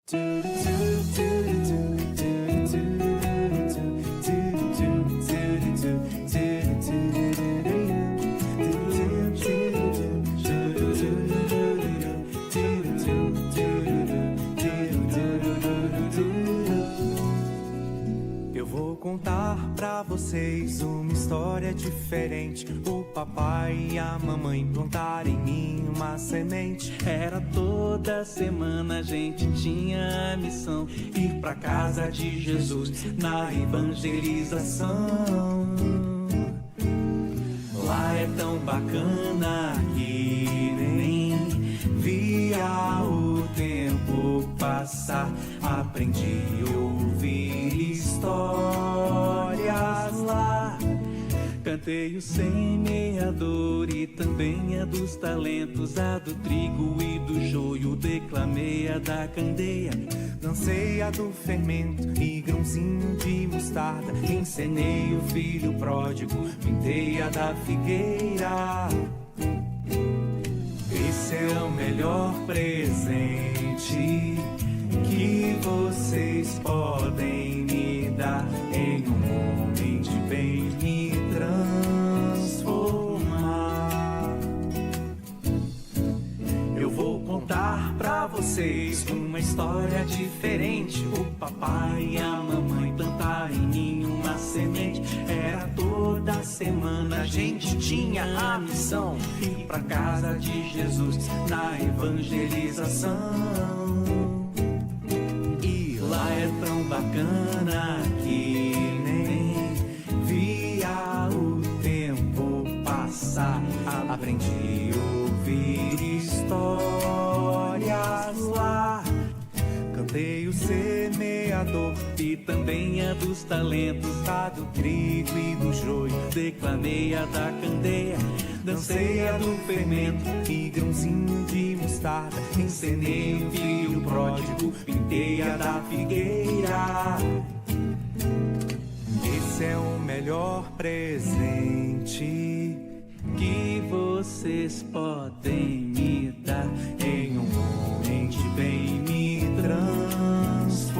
Eu vou contar pra vocês uma história diferente. O papai e a mamãe plantaram em mim uma semente. Era toda semana a gente tinha a missão ir pra casa de Jesus na evangelização. Lá é tão bacana que nem via o tempo passar. Aprendi a ouvir histórias lá. Cantei o semeador e também a dos talentos, a do trigo e do joio, declamei a da candeia. Dancei a do fermento e grãozinho de mostarda. Encenei o filho pródigo, pintei a da figueira. Esse é o melhor presente que vocês podem me dar. Em um homem de bem me transformar. Eu vou contar pra vocês uma história diferente. O papai e a mamãe plantaram em mim uma semente. Era toda semana a gente tinha a missão ir pra casa de Jesus na evangelização. E lá é tão bacana que nem via o tempo passar. Aprendi a ouvir histórias lá. Cantei o semeador E também a dos talentos, a do trigo e do joio. declamei a da candeia. Dancei a do fermento e grãozinho de mostarda. Encenei o filho pródigo, pintei a da figueira. Esse é o melhor presente Que vocês podem me dar. em um homem de bem me transformar.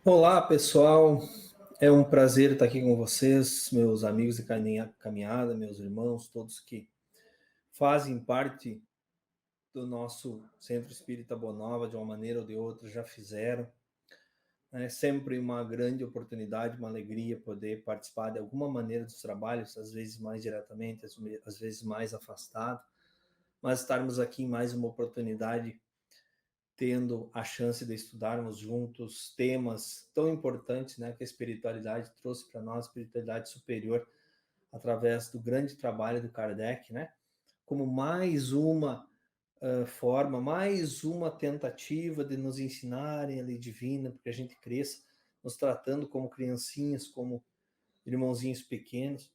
Olá, pessoal. É um prazer estar aqui com vocês, meus amigos de caminhada, meus irmãos, todos que fazem parte do nosso Centro Espírita Boa Nova, de uma maneira ou de outra, já fizeram. É sempre uma grande oportunidade, uma alegria poder participar de alguma maneira dos trabalhos, às vezes mais diretamente, às vezes mais afastado, mas estarmos aqui em mais uma oportunidade, tendo a chance de estudarmos juntos temas tão importantes, né, que a espiritualidade trouxe para nós, a espiritualidade superior, através do grande trabalho do Kardec, né, como mais uma forma, mais uma tentativa de nos ensinarem a lei divina, porque a gente cresça nos tratando como criancinhas, como irmãozinhos pequenos.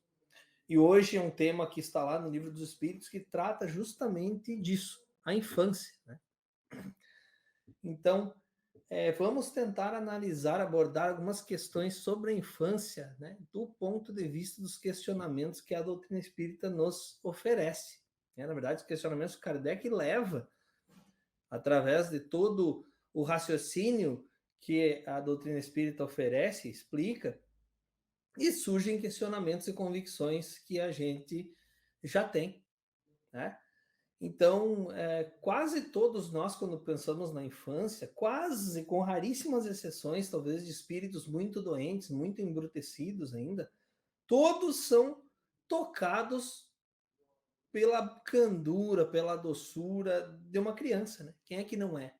E hoje é um tema que está lá no Livro dos Espíritos, que trata justamente disso, a infância, né? Então, vamos tentar analisar, abordar algumas questões sobre a infância, né, do ponto de vista dos questionamentos que a doutrina espírita nos oferece. Na verdade, os questionamentos que Kardec leva através de todo o raciocínio que a doutrina espírita oferece, explica, e surgem questionamentos e convicções que a gente já tem, né? Então, quase todos nós, quando pensamos na infância, quase, com raríssimas exceções, talvez de espíritos muito doentes, muito embrutecidos ainda, todos são tocados pela candura, pela doçura de uma criança, né? Quem é que não é?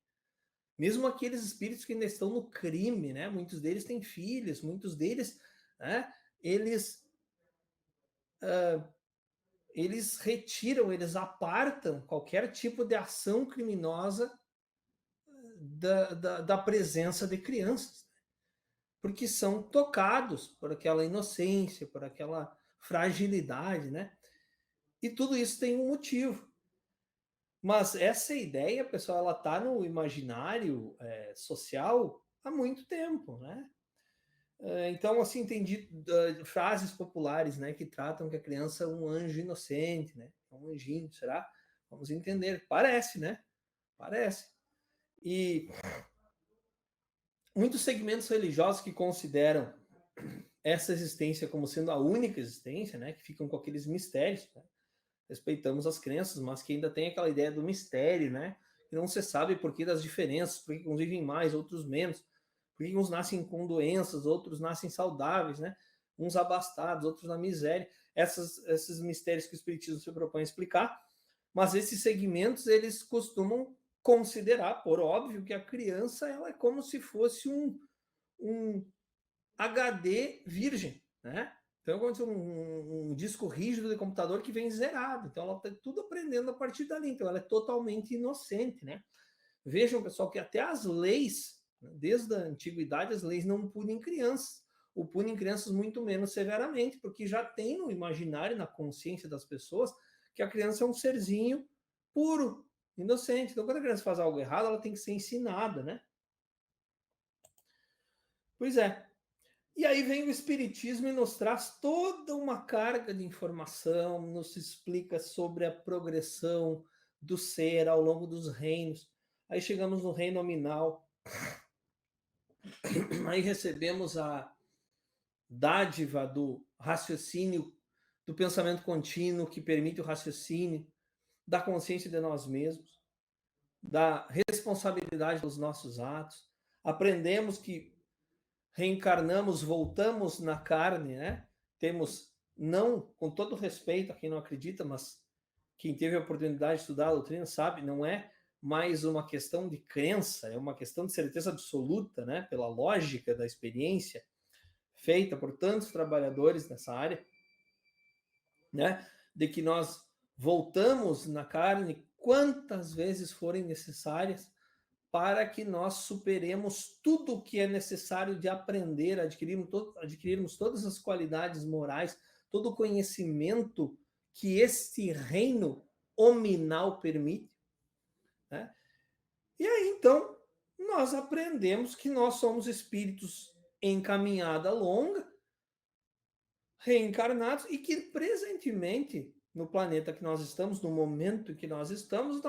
Mesmo aqueles espíritos que ainda estão no crime, né? Muitos deles têm filhos, muitos deles, né? Eles eles retiram, eles apartam qualquer tipo de ação criminosa da presença de crianças, porque são tocados por aquela inocência, por aquela fragilidade, né? E tudo isso tem um motivo. Mas essa ideia, pessoal, ela está no imaginário social há muito tempo, né? Então, assim, tem frases populares, né, que tratam que a criança é um anjo inocente, né? Um anjinho, será? Vamos entender. Parece, né? Parece. E muitos segmentos religiosos que consideram essa existência como sendo a única existência, né, que ficam com aqueles mistérios, né? Respeitamos as crenças, mas que ainda tem aquela ideia do mistério, né? Que não se sabe por que das diferenças, por que uns vivem mais, outros menos, por que uns nascem com doenças, outros nascem saudáveis, né? Uns abastados, outros na miséria. Esses mistérios que o Espiritismo se propõe a explicar, mas esses segmentos, eles costumam considerar, por óbvio, que a criança ela é como se fosse um HD virgem, né? Então, é um disco rígido de computador que vem zerado. Então, ela está tudo aprendendo a partir dali. Então, ela é totalmente inocente, né? Vejam, pessoal, que até as leis, desde a antiguidade, as leis não punem crianças. Ou punem crianças muito menos severamente, porque já tem no imaginário, na consciência das pessoas, que a criança é um serzinho puro, inocente. Então, quando a criança faz algo errado, ela tem que ser ensinada, né? Pois é. E aí vem o Espiritismo e nos traz toda uma carga de informação, nos explica sobre a progressão do ser ao longo dos reinos. Aí chegamos no reino nominal, aí recebemos a dádiva do raciocínio, do pensamento contínuo que permite o raciocínio, da consciência de nós mesmos, da responsabilidade dos nossos atos. Aprendemos que reencarnamos, voltamos na carne, né? Temos, não, com todo respeito a quem não acredita, mas quem teve a oportunidade de estudar a doutrina sabe, não é mais uma questão de crença, é uma questão de certeza absoluta, né? Pela lógica da experiência feita por tantos trabalhadores nessa área, né? De que nós voltamos na carne quantas vezes forem necessárias para que nós superemos tudo o que é necessário de aprender, adquirirmos todas as qualidades morais, todo o conhecimento que este reino hominal permite, né? E aí, então, nós aprendemos que nós somos espíritos em caminhada longa, reencarnados, e que presentemente, no planeta que nós estamos, no momento que nós estamos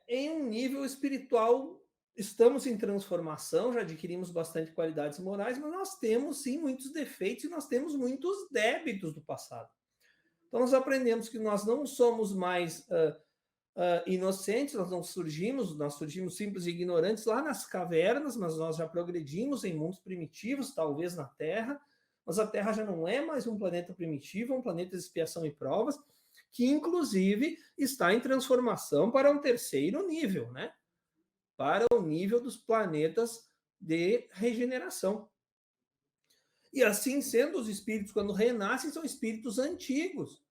em um nível espiritual, estamos em transformação, já adquirimos bastante qualidades morais, mas nós temos sim muitos defeitos e nós temos muitos débitos do passado. Então nós aprendemos que nós não somos mais inocentes, nós surgimos simples e ignorantes lá nas cavernas, mas nós já progredimos em mundos primitivos, talvez na Terra, mas a Terra já não é mais um planeta primitivo, é um planeta de expiação e provas, que inclusive está em transformação para um terceiro nível, né? Para o nível dos planetas de regeneração. E assim sendo, os espíritos, quando renascem, são espíritos antigos,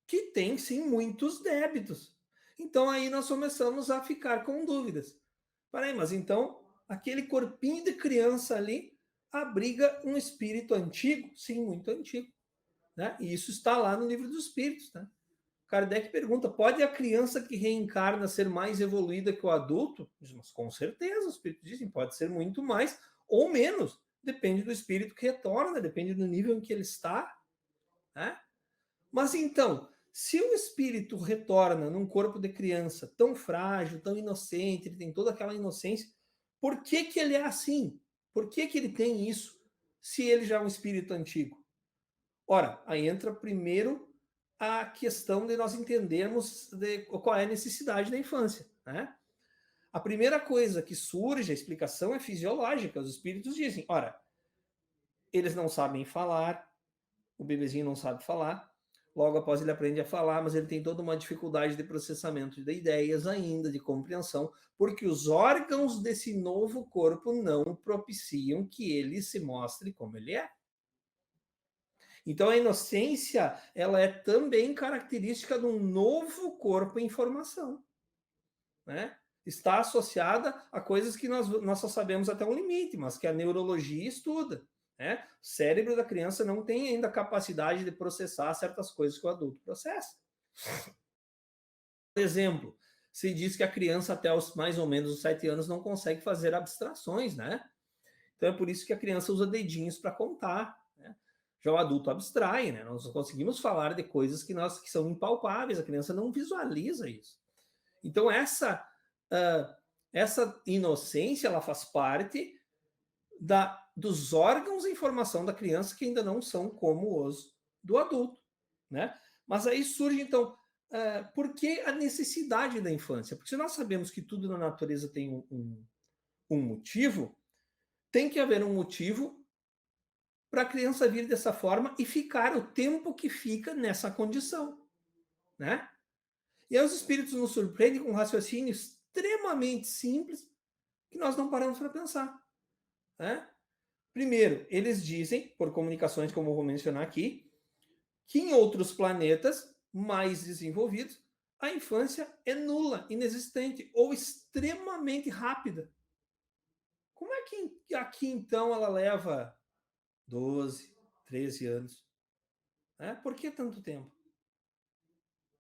que têm sim muitos débitos. Então aí nós começamos a ficar com dúvidas. Peraí, mas então aquele corpinho de criança ali abriga um espírito antigo? Sim, muito antigo. Né? E isso está lá no Livro dos Espíritos. Né? Kardec pergunta, pode a criança que reencarna ser mais evoluída que o adulto? Mas com certeza, os espíritos dizem, pode ser muito mais ou menos. Depende do espírito que retorna, depende do nível em que ele está. Né? Mas então, se o espírito retorna num corpo de criança tão frágil, tão inocente, ele tem toda aquela inocência, por que ele é assim? Por que ele tem isso, se ele já é um espírito antigo? Ora, aí entra primeiro a questão de nós entendermos qual é a necessidade da infância, né? A primeira coisa que surge, a explicação é fisiológica. Os espíritos dizem, ora, eles não sabem falar, o bebezinho não sabe falar, logo após ele aprende a falar, mas ele tem toda uma dificuldade de processamento de ideias ainda, de compreensão, porque os órgãos desse novo corpo não propiciam que ele se mostre como ele é. Então, a inocência, ela é também característica de um novo corpo em formação, né? Está associada a coisas que nós só sabemos até um limite, mas que a neurologia estuda, né? O cérebro da criança não tem ainda a capacidade de processar certas coisas que o adulto processa. Por exemplo, se diz que a criança até os mais ou menos os 7 anos não consegue fazer abstrações, né? Então é por isso que a criança usa dedinhos para contar, né? Já o adulto abstrai, né? Nós conseguimos falar de coisas que são impalpáveis, a criança não visualiza isso. Então essa inocência, ela faz parte dos órgãos em formação da criança que ainda não são como os do adulto, né? Mas aí surge então, por que a necessidade da infância? Porque se nós sabemos que tudo na natureza tem um motivo, tem que haver um motivo para a criança vir dessa forma e ficar o tempo que fica nessa condição, né? E aí os espíritos nos surpreendem com um raciocínio extremamente simples que nós não paramos para pensar, né? Primeiro, eles dizem, por comunicações como eu vou mencionar aqui, que em outros planetas mais desenvolvidos, a infância é nula, inexistente ou extremamente rápida. Como é que aqui, então, ela leva 12, 13 anos? Né? Por que tanto tempo?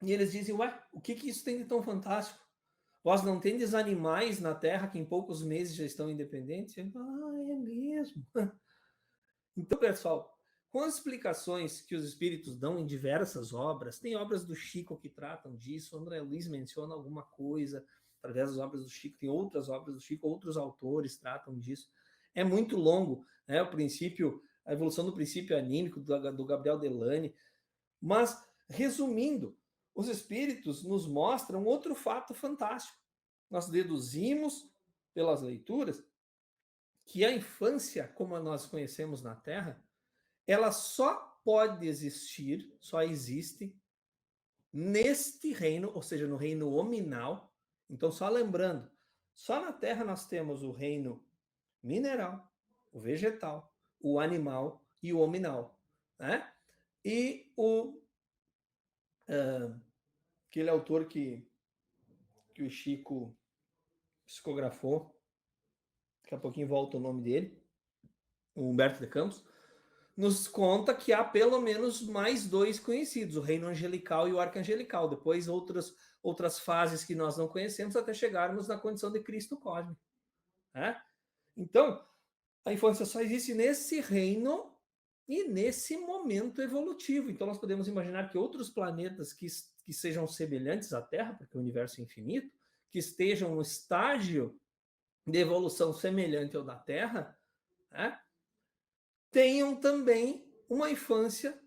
E eles dizem, ué, o que isso tem de tão fantástico? Vós não tendes animais na Terra que em poucos meses já estão independentes? É mesmo. Então, pessoal, com as explicações que os espíritos dão em diversas obras, tem obras do Chico que tratam disso, André Luiz menciona alguma coisa, através das obras do Chico, tem outras obras do Chico, outros autores tratam disso. É muito longo, né? O princípio, a evolução do princípio anímico do Gabriel Delany. Mas, resumindo, os espíritos nos mostram outro fato fantástico. Nós deduzimos pelas leituras que a infância, como nós conhecemos na Terra, ela só pode existir, só existe neste reino, ou seja, no reino hominal. Então, só lembrando, só na Terra nós temos o reino mineral, o vegetal, o animal e o hominal, né? E aquele autor que o Chico psicografou, daqui a pouquinho volta o nome dele, o Humberto de Campos, nos conta que há pelo menos mais 2 conhecidos, o reino angelical e o arcangelical, depois outras fases que nós não conhecemos até chegarmos na condição de Cristo cósmico, né? Então, a infância só existe nesse reino e nesse momento evolutivo. Então, nós podemos imaginar que outros planetas que sejam semelhantes à Terra, porque o universo é infinito, que estejam no estágio de evolução semelhante ao da Terra, né, tenham também uma infância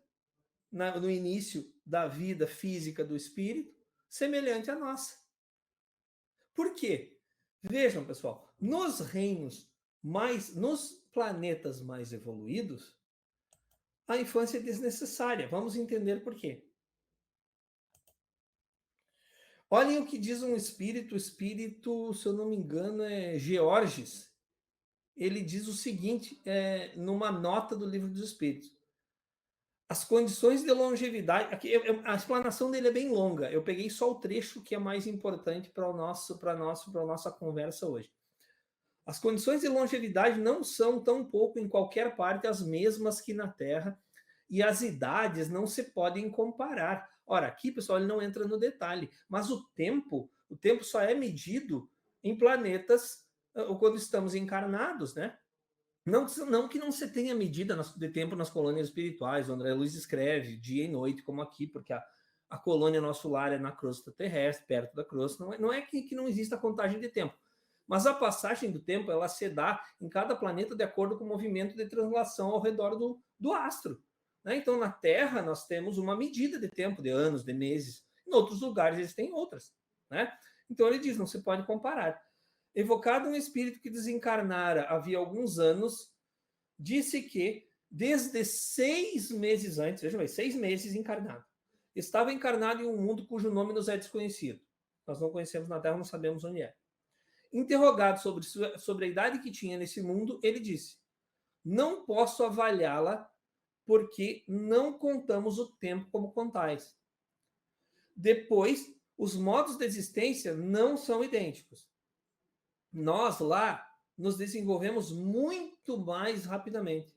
no início da vida física do espírito semelhante à nossa. Por quê? Vejam, pessoal, nos planetas mais evoluídos, a infância é desnecessária. Vamos entender por quê. Olhem o que diz um espírito, se eu não me engano, é Georges. Ele diz o seguinte, numa nota do Livro dos Espíritos. As condições de longevidade... Aqui, a explanação dele é bem longa. Eu peguei só o trecho que é mais importante para a nossa conversa hoje. As condições de longevidade não são tão pouco em qualquer parte as mesmas que na Terra, e as idades não se podem comparar. Ora, aqui, pessoal, ele não entra no detalhe, mas o tempo só é medido em planetas ou quando estamos encarnados, né? Não que não se tenha medida de tempo nas colônias espirituais. O André Luiz escreve dia e noite, como aqui, porque a colônia nosso lar é na crosta terrestre, perto da crosta. Não é que não exista contagem de tempo. Mas a passagem do tempo, ela se dá em cada planeta de acordo com o movimento de translação ao redor do astro. Né? Então, na Terra, nós temos uma medida de tempo, de anos, de meses. Em outros lugares, eles têm outras. Né? Então, ele diz, não se pode comparar. Evocado um espírito que desencarnara havia alguns anos, disse que, desde 6 meses antes, vejam bem, 6 meses encarnado, estava encarnado em um mundo cujo nome nos é desconhecido. Nós não conhecemos na Terra, não sabemos onde é. Interrogado sobre a idade que tinha nesse mundo, ele disse: não posso avaliá-la porque não contamos o tempo como contais. Depois, os modos de existência não são idênticos. Nós lá nos desenvolvemos muito mais rapidamente.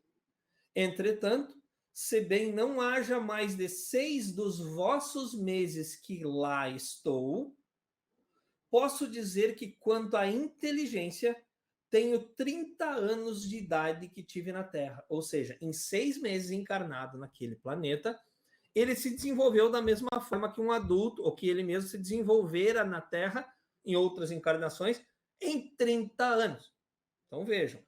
Entretanto, se bem não haja mais de 6 dos vossos meses que lá estou, posso dizer que quanto à inteligência, tenho 30 anos de idade que tive na Terra. Ou seja, em 6 meses encarnado naquele planeta, ele se desenvolveu da mesma forma que um adulto, ou que ele mesmo se desenvolvera na Terra, em outras encarnações, em 30 anos. Então vejam,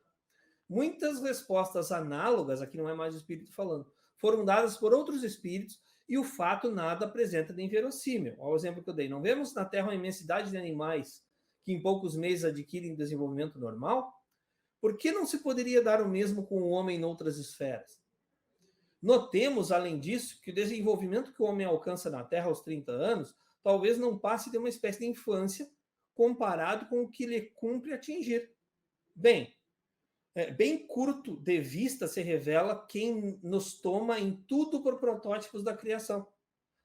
muitas respostas análogas, aqui não é mais o espírito falando, foram dadas por outros espíritos e o fato nada apresenta de inverossímil. Olha o exemplo que eu dei. Não vemos na Terra uma imensidade de animais que em poucos meses adquirem desenvolvimento normal? Por que não se poderia dar o mesmo com o homem em outras esferas? Notemos, além disso, que o desenvolvimento que o homem alcança na Terra aos 30 anos talvez não passe de uma espécie de infância comparado com o que lhe cumpre atingir. Bem curto de vista se revela quem nos toma em tudo por protótipos da criação.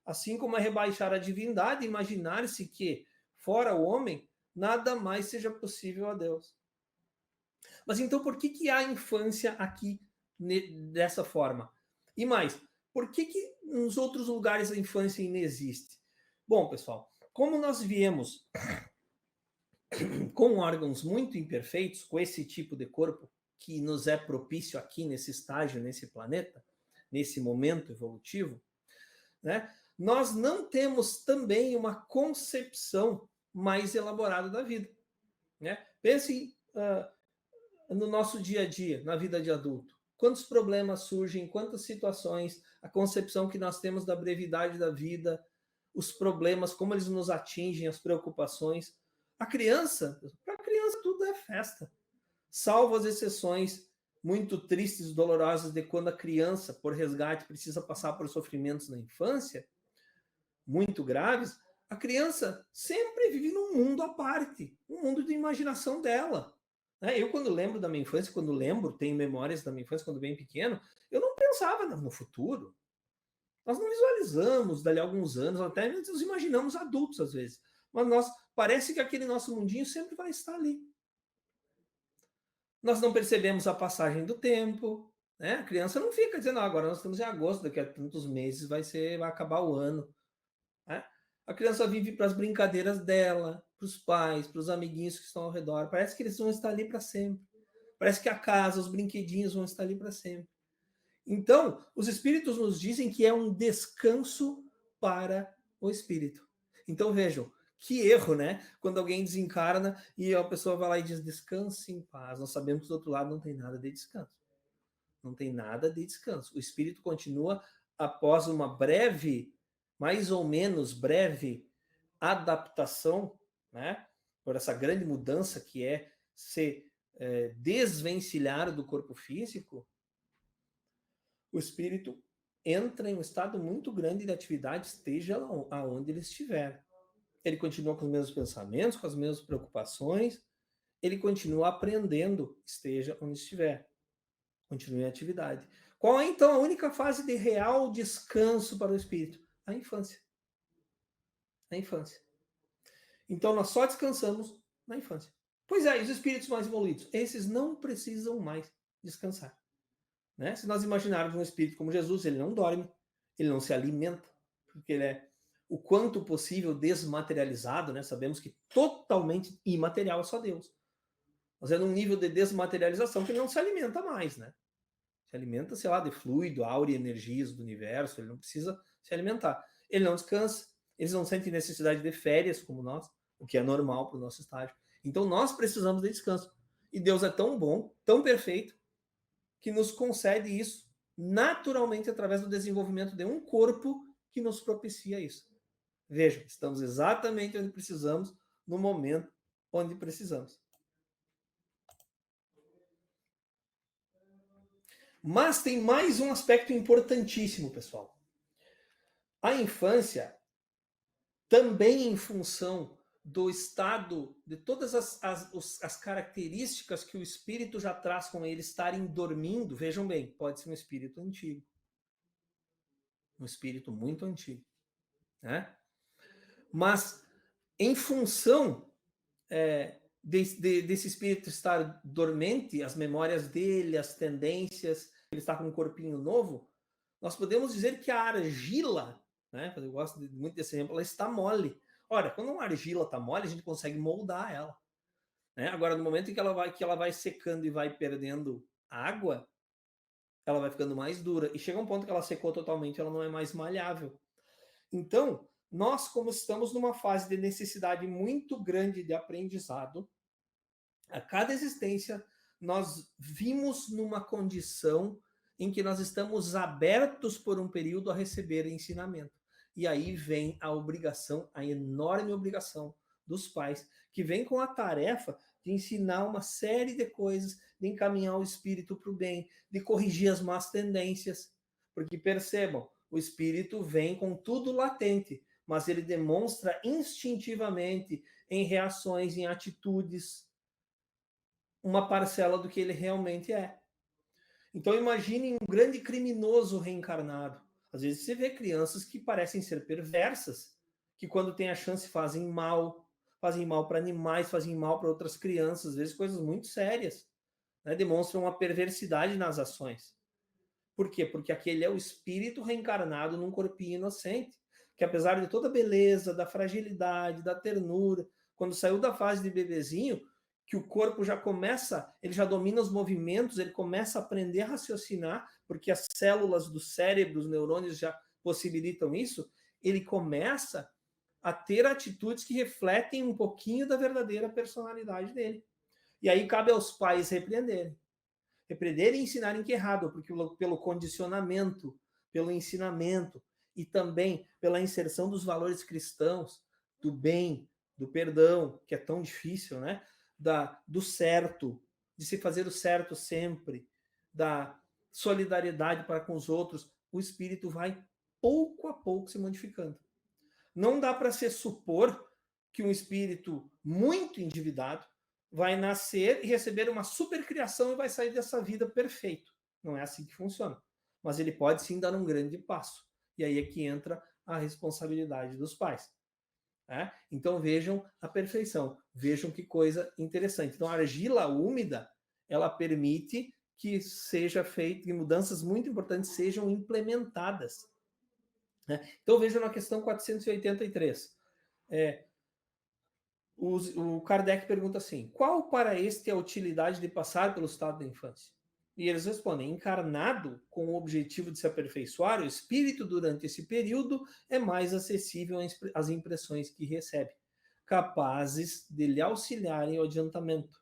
Assim como é rebaixar a divindade, imaginar-se que, fora o homem, nada mais seja possível a Deus. Mas então por que há infância aqui dessa forma? E mais, por que nos outros lugares a infância inexiste? Bom, pessoal, como nós viemos com órgãos muito imperfeitos, com esse tipo de corpo que nos é propício aqui nesse estágio, nesse planeta, nesse momento evolutivo, né? Nós não temos também uma concepção mais elaborada da vida, né? Pense no nosso dia a dia, na vida de adulto. Quantos problemas surgem, quantas situações, a concepção que nós temos da brevidade da vida, os problemas, como eles nos atingem, as preocupações. Para a criança tudo é festa. Salvo as exceções muito tristes e dolorosas de quando a criança, por resgate, precisa passar por sofrimentos na infância, muito graves, a criança sempre vive num mundo à parte, um mundo de imaginação dela. Eu, quando lembro da minha infância, tenho memórias da minha infância quando bem pequeno, eu não pensava no futuro. Nós não visualizamos dali a alguns anos, até nos imaginamos adultos às vezes, mas parece que aquele nosso mundinho sempre vai estar ali. Nós não percebemos a passagem do tempo, né? A criança não fica dizendo, agora nós estamos em agosto, daqui a tantos meses vai acabar o ano. Né? A criança vive para as brincadeiras dela, para os pais, para os amiguinhos que estão ao redor. Parece que eles vão estar ali para sempre. Parece que a casa, os brinquedinhos vão estar ali para sempre. Então, os espíritos nos dizem que é um descanso para o espírito. Então, vejam, que erro, né? Quando alguém desencarna e a pessoa vai lá e diz, descanse em paz. Nós sabemos que do outro lado não tem nada de descanso. Não tem nada de descanso. O espírito continua após uma breve, mais ou menos breve adaptação, né? Por essa grande mudança que é se desvencilhar do corpo físico, o espírito entra em um estado muito grande de atividade, esteja aonde ele estiver. Ele continua com os mesmos pensamentos, com as mesmas preocupações, ele continua aprendendo, esteja onde estiver. Continua em atividade. Qual é, então, a única fase de real descanso para o espírito? A infância. A infância. Então, nós só descansamos na infância. Pois é, e os espíritos mais evoluídos? Esses não precisam mais descansar. Né? Se nós imaginarmos um espírito como Jesus, ele não dorme, ele não se alimenta, porque ele é o quanto possível desmaterializado, né? Sabemos que totalmente imaterial é só Deus. Mas é num nível de desmaterialização que ele não se alimenta mais, né? Se alimenta, sei lá, de fluido, áurea, energias do universo, ele não precisa se alimentar. Ele não descansa, eles não sentem necessidade de férias como nós, o que é normal para o nosso estágio. Então nós precisamos de descanso. E Deus é tão bom, tão perfeito, que nos concede isso naturalmente através do desenvolvimento de um corpo que nos propicia isso. Vejam, estamos exatamente onde precisamos, no momento onde precisamos. Mas tem mais um aspecto importantíssimo, pessoal. A infância, também em função do estado, de todas as características que o espírito já traz com ele estarem dormindo, vejam bem, pode ser um espírito antigo, um espírito muito antigo, né? Mas em função desse espírito estar dormente, as memórias dele, as tendências, ele está com um corpinho novo, nós podemos dizer que a argila, né? Eu gosto muito desse exemplo, ela está mole. Ora, quando uma argila está mole, a gente consegue moldar ela. Né? Agora, no momento em que ela vai secando e vai perdendo água, ela vai ficando mais dura. E chega um ponto que ela secou totalmente, ela não é mais malhável. Então, nós, como estamos numa fase de necessidade muito grande de aprendizado, a cada existência nós vimos numa condição em que nós estamos abertos por um período a receber ensinamento. E aí vem a obrigação, a enorme obrigação dos pais, que vem com a tarefa de ensinar uma série de coisas, de encaminhar o espírito para o bem, de corrigir as más tendências. Porque percebam, o espírito vem com tudo latente, mas ele demonstra instintivamente em reações, em atitudes, uma parcela do que ele realmente é. Então imagine um grande criminoso reencarnado. Às vezes você vê crianças que parecem ser perversas, que quando tem a chance fazem mal para animais, fazem mal para outras crianças, às vezes coisas muito sérias, né? Demonstram uma perversidade nas ações. Por quê? Porque aquele é o espírito reencarnado num corpinho inocente, que apesar de toda a beleza, da fragilidade, da ternura, quando saiu da fase de bebezinho, que o corpo já começa, ele já domina os movimentos, ele começa a aprender a raciocinar, porque as células do cérebro, os neurônios já possibilitam isso, ele começa a ter atitudes que refletem um pouquinho da verdadeira personalidade dele. E aí cabe aos pais repreenderem e ensinarem que é errado, porque pelo condicionamento, pelo ensinamento e também pela inserção dos valores cristãos, do bem, do perdão, que é tão difícil, né? Do certo, de se fazer o certo sempre, da solidariedade para com os outros, o espírito vai pouco a pouco se modificando. Não dá para se supor que um espírito muito endividado vai nascer e receber uma supercriação e vai sair dessa vida perfeito. Não é assim que funciona. Mas ele pode sim dar um grande passo. E aí é que entra a responsabilidade dos pais. Então vejam a perfeição, vejam que coisa interessante. Então a argila úmida, ela permite que seja feito, que mudanças muito importantes sejam implementadas. Então vejam na questão 483. O Kardec pergunta assim: qual para este a utilidade de passar pelo estado da infância? E eles respondem: encarnado com o objetivo de se aperfeiçoar, o espírito durante esse período é mais acessível às impressões que recebe, capazes de lhe auxiliarem o adiantamento,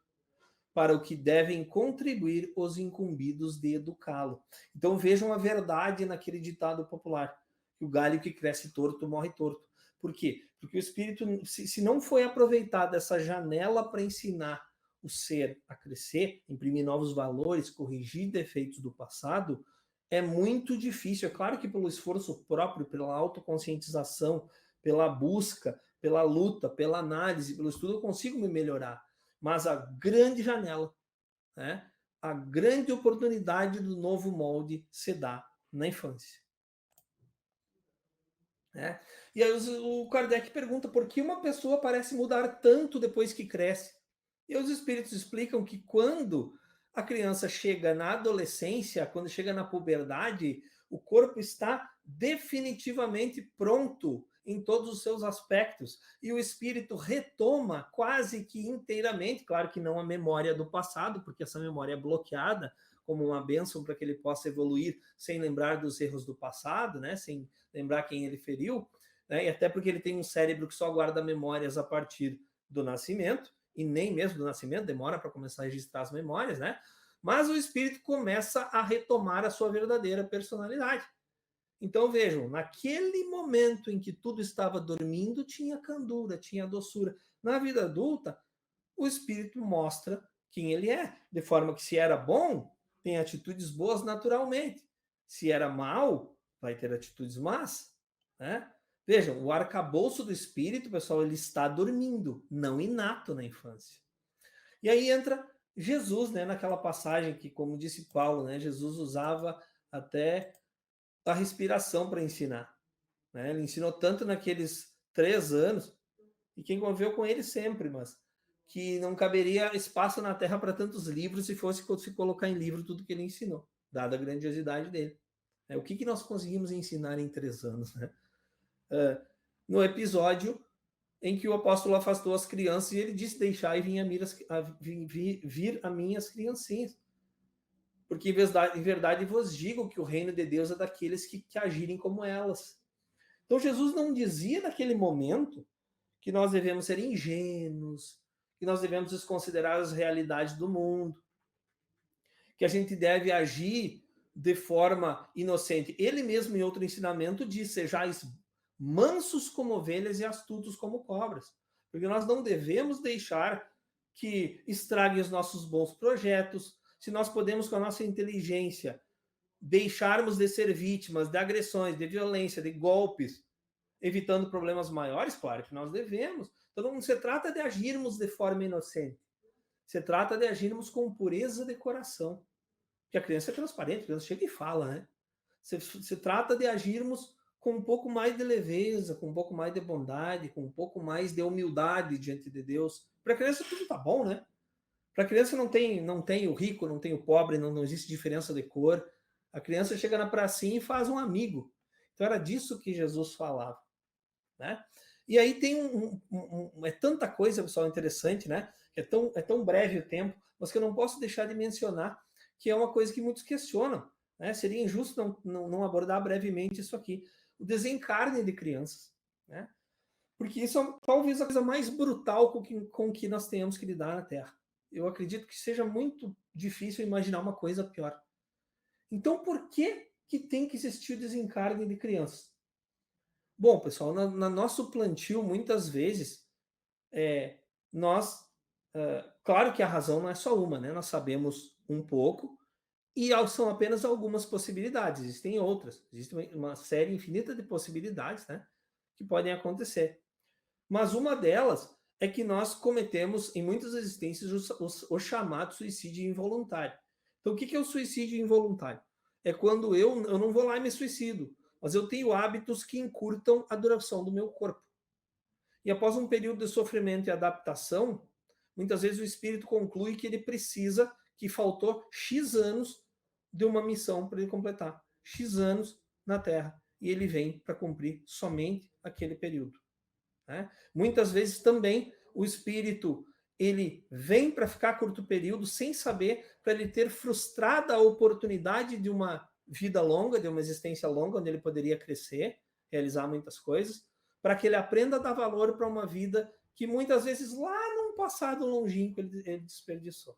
para o que devem contribuir os incumbidos de educá-lo. Então vejam a verdade naquele ditado popular: que o galho que cresce torto morre torto. Por quê? Porque o espírito, se não foi aproveitada essa janela para ensinar o ser a crescer, imprimir novos valores, corrigir defeitos do passado, é muito difícil. É claro que pelo esforço próprio, pela autoconscientização, pela busca, pela luta, pela análise, pelo estudo, eu consigo me melhorar. Mas a grande janela, né, a grande oportunidade do novo molde se dá na infância. E aí o Kardec pergunta por que uma pessoa parece mudar tanto depois que cresce. E os espíritos explicam que quando a criança chega na adolescência, quando chega na puberdade, o corpo está definitivamente pronto em todos os seus aspectos. E o espírito retoma quase que inteiramente, claro que não a memória do passado, porque essa memória é bloqueada como uma bênção para que ele possa evoluir sem lembrar dos erros do passado, né? Sem lembrar quem ele feriu, né? E até porque ele tem um cérebro que só guarda memórias a partir do nascimento, e nem mesmo do nascimento, demora para começar a registrar as memórias, né? Mas o espírito começa a retomar a sua verdadeira personalidade. Então vejam, naquele momento em que tudo estava dormindo, tinha candura, tinha doçura. Na vida adulta, o espírito mostra quem ele é, de forma que se era bom, tem atitudes boas naturalmente. Se era mal, vai ter atitudes más, né? Vejam, o arcabouço do espírito, pessoal, ele está dormindo, não inato na infância. E aí entra Jesus, né, naquela passagem que, como disse Paulo, né, Jesus usava até a respiração para ensinar. Né? Ele ensinou tanto naqueles 3 anos, e quem conviveu com ele sempre, mas que não caberia espaço na Terra para tantos livros se fosse se colocar em livro tudo que ele ensinou, dada a grandiosidade dele. O que nós conseguimos ensinar em 3 anos? Né? No episódio em que o apóstolo afastou as crianças e ele disse: deixai vir a mim as criancinhas. Porque em verdade vos digo que o reino de Deus é daqueles que agirem como elas. Então Jesus não dizia naquele momento que nós devemos ser ingênuos, que nós devemos desconsiderar as realidades do mundo, que a gente deve agir de forma inocente. Ele mesmo, em outro ensinamento, diz: sejais mansos como ovelhas e astutos como cobras. Porque nós não devemos deixar que estrague os nossos bons projetos. Se nós podemos, com a nossa inteligência, deixarmos de ser vítimas de agressões, de violência, de golpes, evitando problemas maiores, claro que nós devemos. Então não se trata de agirmos de forma inocente. Se trata de agirmos com pureza de coração. Porque a criança é transparente, a criança chega e fala, né? Se trata de agirmos com um pouco mais de leveza, com um pouco mais de bondade, com um pouco mais de humildade diante de Deus. Para a criança tudo tá bom, né? Para a criança não tem o rico, não tem o pobre, não existe diferença de cor. A criança chega na pracinha e faz um amigo. Então era disso que Jesus falava. Né? E aí tem é tanta coisa, pessoal, interessante, né? É tão breve o tempo, mas que eu não posso deixar de mencionar, que é uma coisa que muitos questionam. Né? Seria injusto não abordar brevemente isso aqui. O desencarne de crianças. Né? Porque isso é talvez a coisa mais brutal com que nós tenhamos que lidar na Terra. Eu acredito que seja muito difícil imaginar uma coisa pior. Então, por que tem que existir o desencarne de crianças? Bom, pessoal, no nosso plantio, muitas vezes, claro que a razão não é só uma, né? Nós sabemos um pouco, e são apenas algumas possibilidades, existem outras, existe uma série infinita de possibilidades, né, que podem acontecer. Mas uma delas é que nós cometemos, em muitas existências, o chamado suicídio involuntário. Então, o que é o suicídio involuntário? É quando eu não vou lá e me suicido, mas eu tenho hábitos que encurtam a duração do meu corpo. E após um período de sofrimento e adaptação, muitas vezes o espírito conclui que ele precisa, que faltou X anos de uma missão para ele completar. X anos na Terra. E ele vem para cumprir somente aquele período. Né? Muitas vezes também o espírito ele vem para ficar curto período sem saber, para ele ter frustrada a oportunidade de uma vida longa, de uma existência longa, onde ele poderia crescer, realizar muitas coisas, para que ele aprenda a dar valor para uma vida que muitas vezes lá num passado longínquo ele desperdiçou.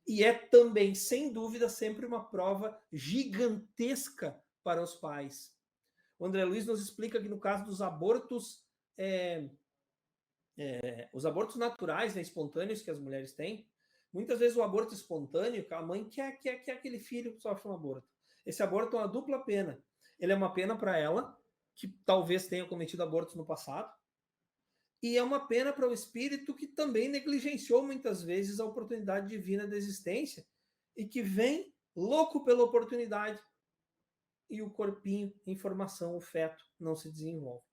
E é também, sem dúvida, sempre uma prova gigantesca para os pais. O André Luiz nos explica que no caso dos abortos, os abortos naturais, né, espontâneos que as mulheres têm, muitas vezes o aborto espontâneo, que a mãe quer aquele filho que sofre um aborto. Esse aborto é uma dupla pena. Ele é uma pena para ela, que talvez tenha cometido abortos no passado, e é uma pena para o espírito que também negligenciou muitas vezes a oportunidade divina da existência e que vem louco pela oportunidade e o corpinho em formação, o feto, não se desenvolve.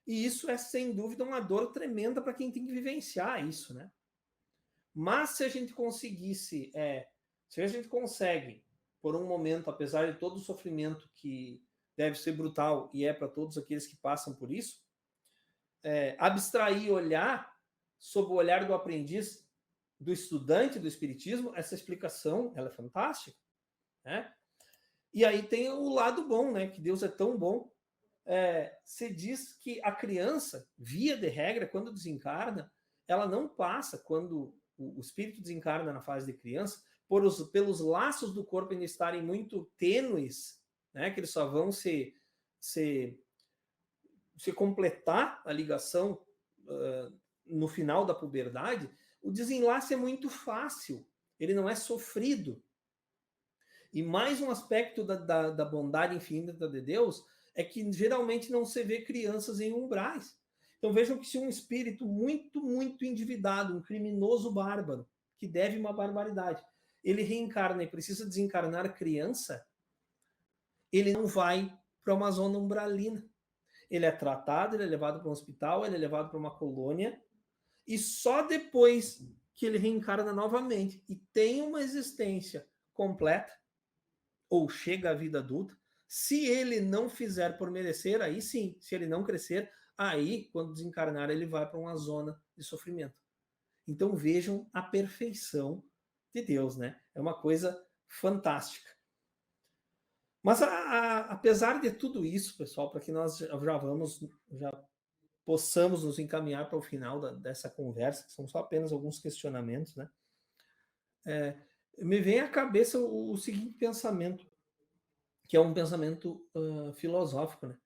E isso é, sem dúvida, uma dor tremenda para quem tem que vivenciar isso, né? Mas se a gente conseguisse, se a gente consegue, por um momento, apesar de todo o sofrimento que deve ser brutal e é para todos aqueles que passam por isso, abstrair e olhar sob o olhar do aprendiz, do estudante do espiritismo, essa explicação ela é fantástica, né? E aí tem o lado bom, né? Que Deus é tão bom. Se diz que a criança, via de regra, quando desencarna, ela não passa, quando o espírito desencarna na fase de criança, pelos laços do corpo ainda estarem muito tênues, né? Que eles só vão se completar a ligação no final da puberdade, o desenlace é muito fácil, ele não é sofrido. E mais um aspecto da bondade infinita de Deus é que geralmente não se vê crianças em umbrais. Então vejam que se um espírito muito, muito endividado, um criminoso bárbaro, que deve uma barbaridade, ele reencarna e precisa desencarnar criança, ele não vai para uma zona umbralina. Ele é tratado, ele é levado para um hospital, ele é levado para uma colônia, e só depois que ele reencarna novamente e tem uma existência completa, ou chega à vida adulta, se ele não fizer por merecer, aí sim, se ele não crescer, aí, quando desencarnar, ele vai para uma zona de sofrimento. Então vejam a perfeição de Deus, né? É uma coisa fantástica. Mas apesar de tudo isso, pessoal, para que nós já possamos nos encaminhar para o final dessa conversa, que são só apenas alguns questionamentos, né? Me vem à cabeça o seguinte pensamento, que é um pensamento filosófico, né?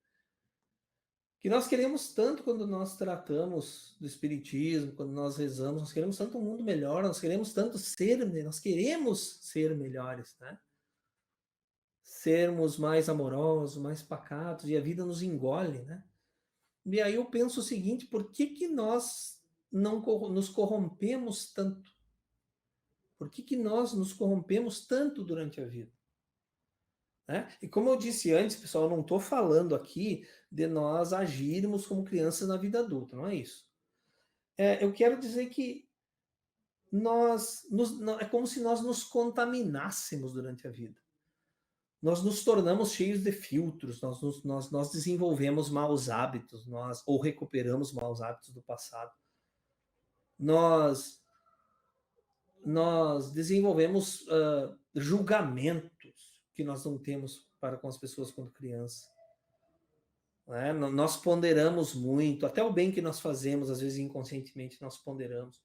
Que nós queremos tanto quando nós tratamos do espiritismo, quando nós rezamos, nós queremos tanto um mundo melhor, nós queremos ser melhores, né? Sermos mais amorosos, mais pacatos, e a vida nos engole, né? E aí eu penso o seguinte, por que nós não nos corrompemos tanto? Por que nós nos corrompemos tanto durante a vida? Né? E como eu disse antes, pessoal, eu não estou falando aqui de nós agirmos como crianças na vida adulta, não é isso. Eu quero dizer que é como se nós nos contaminássemos durante a vida. Nós nos tornamos cheios de filtros, nós desenvolvemos maus hábitos, ou recuperamos maus hábitos do passado. Nós desenvolvemos julgamentos que nós não temos para com as pessoas quando criança. Né? Nós ponderamos muito, até o bem que nós fazemos, às vezes inconscientemente nós ponderamos.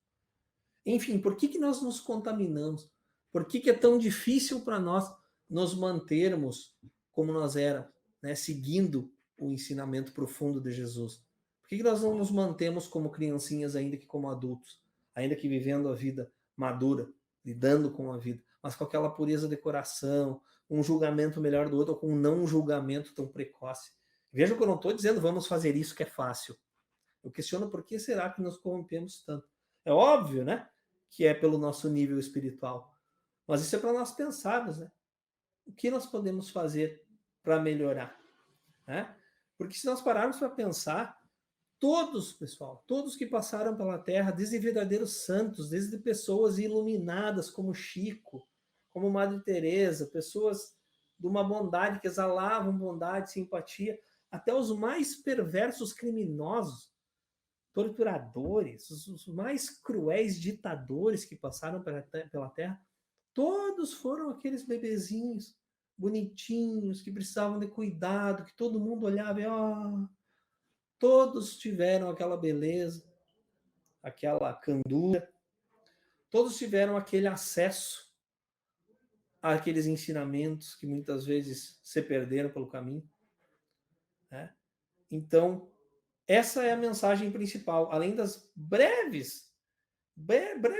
Enfim, por que nós nos contaminamos? Por que é tão difícil para nós nos mantermos como nós éramos, né? Seguindo o ensinamento profundo de Jesus? Por que nós não nos mantemos como criancinhas ainda que como adultos, ainda que vivendo a vida madura, lidando com a vida, mas com aquela pureza de coração, um julgamento melhor do outro, ou com um não julgamento tão precoce? Veja que eu não estou dizendo vamos fazer isso que é fácil. Eu questiono por que será que nos corrompemos tanto. É óbvio, né, que é pelo nosso nível espiritual, mas isso é para nós pensarmos, né? O que nós podemos fazer para melhorar, né? Porque se nós pararmos para pensar, todos, pessoal, todos que passaram pela Terra, desde verdadeiros santos, desde pessoas iluminadas como Chico, como Madre Teresa, pessoas de uma bondade que exalavam bondade, simpatia, até os mais perversos criminosos, torturadores, os mais cruéis ditadores que passaram pela Terra, todos foram aqueles bebezinhos bonitinhos, que precisavam de cuidado, que todo mundo olhava e todos tiveram aquela beleza, aquela candura, todos tiveram aquele acesso àqueles ensinamentos que muitas vezes se perderam pelo caminho, né? Então, essa é a mensagem principal, além das breves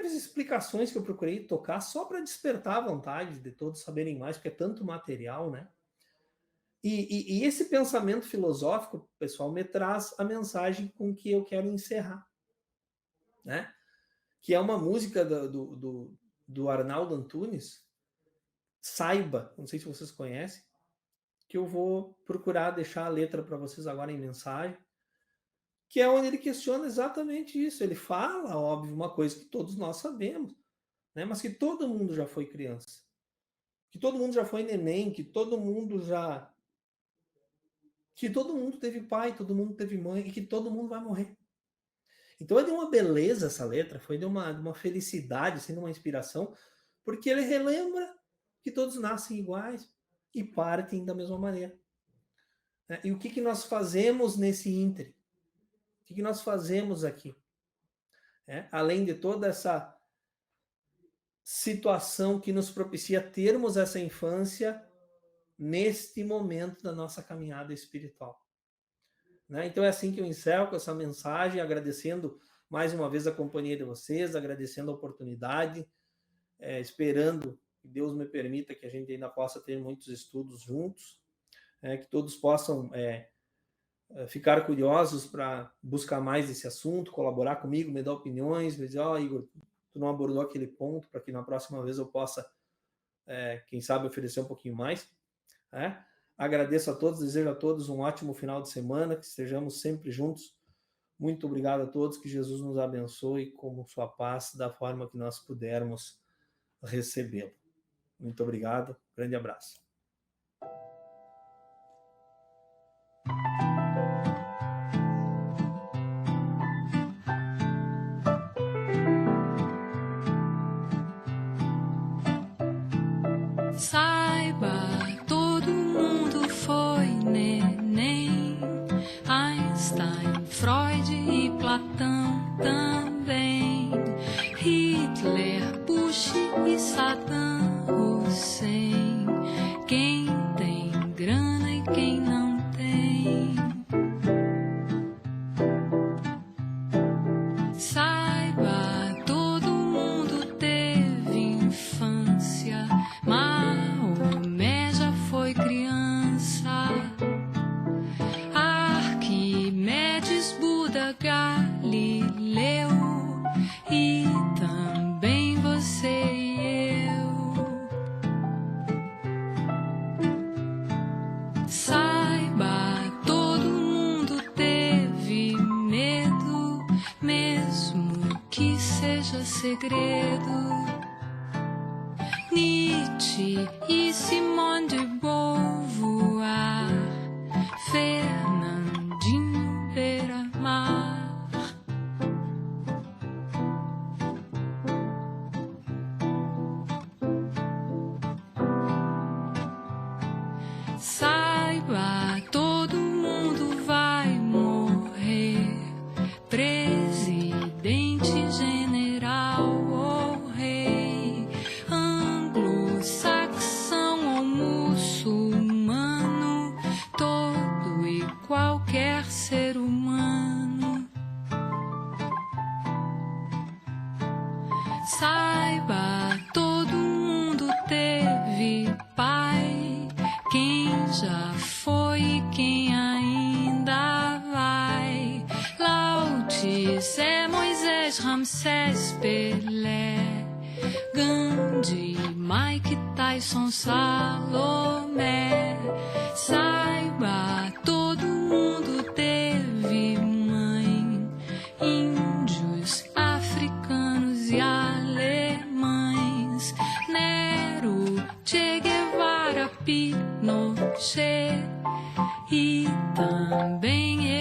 explicações que eu procurei tocar só para despertar a vontade de todos saberem mais, porque é tanto material, né? E esse pensamento filosófico, pessoal, me traz a mensagem com que eu quero encerrar, né? Que é uma música do Arnaldo Antunes, Saiba, não sei se vocês conhecem, que eu vou procurar deixar a letra para vocês agora em mensagem, que é onde ele questiona exatamente isso. Ele fala, óbvio, uma coisa que todos nós sabemos, né? Mas que todo mundo já foi criança, que todo mundo já foi neném, que todo mundo teve pai, todo mundo teve mãe, e que todo mundo vai morrer. Então é de uma beleza essa letra, foi de uma felicidade, sendo uma inspiração, porque ele relembra que todos nascem iguais e partem da mesma maneira. E o que nós fazemos nesse íntere? O que nós fazemos aqui? Além de toda essa situação que nos propicia termos essa infância neste momento da nossa caminhada espiritual. Então é assim que eu encerro com essa mensagem, agradecendo mais uma vez a companhia de vocês, agradecendo a oportunidade, esperando que Deus me permita que a gente ainda possa ter muitos estudos juntos, que todos possam ficar curiosos para buscar mais esse assunto, colaborar comigo, me dar opiniões, me dizer, Igor, tu não abordou aquele ponto, para que na próxima vez eu possa, quem sabe, oferecer um pouquinho mais. Agradeço a todos, desejo a todos um ótimo final de semana, que estejamos sempre juntos. Muito obrigado a todos, que Jesus nos abençoe com sua paz, da forma que nós pudermos recebê-lo. Muito obrigado, grande abraço. Saiba, todo mundo foi neném, Einstein, Freud e Platão também, Hitler, Bush e Saddam Hussein, quem tem grana e quem não tem. Saiba, todo mundo teve infância, Maomé já foi criança, Arquimedes, Buda, Galileu e também você e eu. Saiba, todo mundo teve medo, mesmo que seja segredo. Nietzsche e Simone de Beauvoir, Fernandinho Beiramar. Saiba, todo mundo vai morrer, presidente, general ou rei, anglo-saxão ou muçulmano, todo e qualquer ser humano. Saiba, todo mundo teve pai, quem já foi e quem ainda vai. Lao Tse, Moisés, Ramsés, Pelé, Gandhi, Mike Tyson, Salomé. Saiba, todo mundo teve mãe, índios, africanos e alemães, Nero, Che Guevara, Pinochet e também